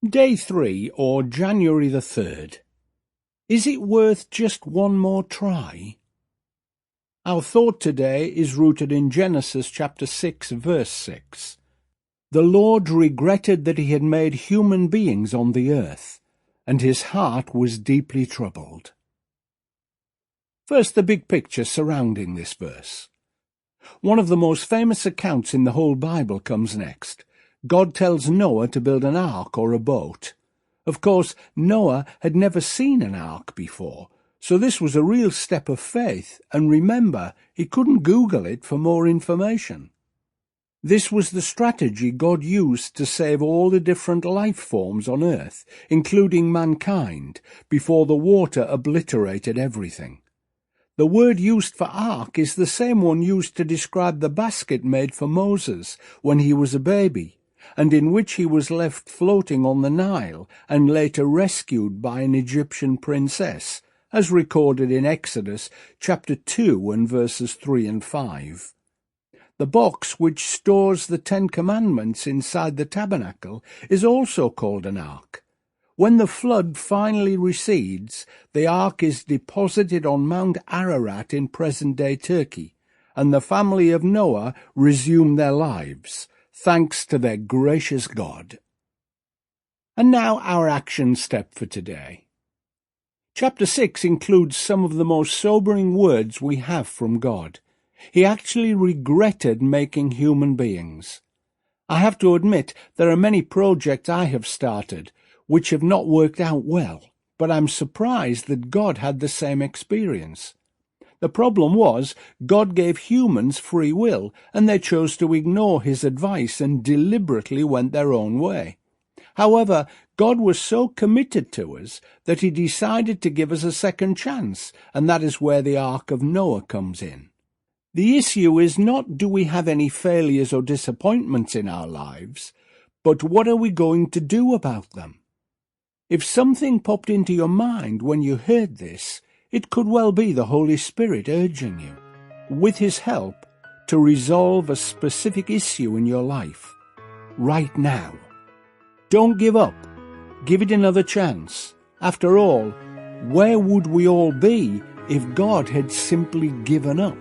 Day 3, or January the 3rd. Is it worth just one more try? Our thought today is rooted in Genesis chapter 6, verse 6. The Lord regretted that he had made human beings on the earth, and his heart was deeply troubled. First, the big picture surrounding this verse. One of the most famous accounts in the whole Bible comes next. God tells Noah to build an ark or a boat. Of course, Noah had never seen an ark before, so this was a real step of faith, and remember, he couldn't Google it for more information. This was the strategy God used to save all the different life forms on earth, including mankind, before the water obliterated everything. The word used for ark is the same one used to describe the basket made for Moses when he was a baby, and in which he was left floating on the Nile and later rescued by an Egyptian princess, as recorded in Exodus chapter 2 and verses 3 and 5. The box which stores the 10 Commandments inside the tabernacle is also called an ark. When the flood finally recedes, the ark is deposited on Mount Ararat in present-day Turkey, and the family of Noah resume their lives, thanks to their gracious God. And now our action step for today. Chapter 6 includes some of the most sobering words we have from God. He actually regretted making human beings. I have to admit there are many projects I have started which have not worked out well, but I'm surprised that God had the same experience. The problem was, God gave humans free will, and they chose to ignore his advice and deliberately went their own way. However, God was so committed to us that he decided to give us a second chance, and that is where the Ark of Noah comes in. The issue is not do we have any failures or disappointments in our lives, but what are we going to do about them? If something popped into your mind when you heard this, it could well be the Holy Spirit urging you, with his help, to resolve a specific issue in your life, right now. Don't give up. Give it another chance. After all, where would we all be if God had simply given up?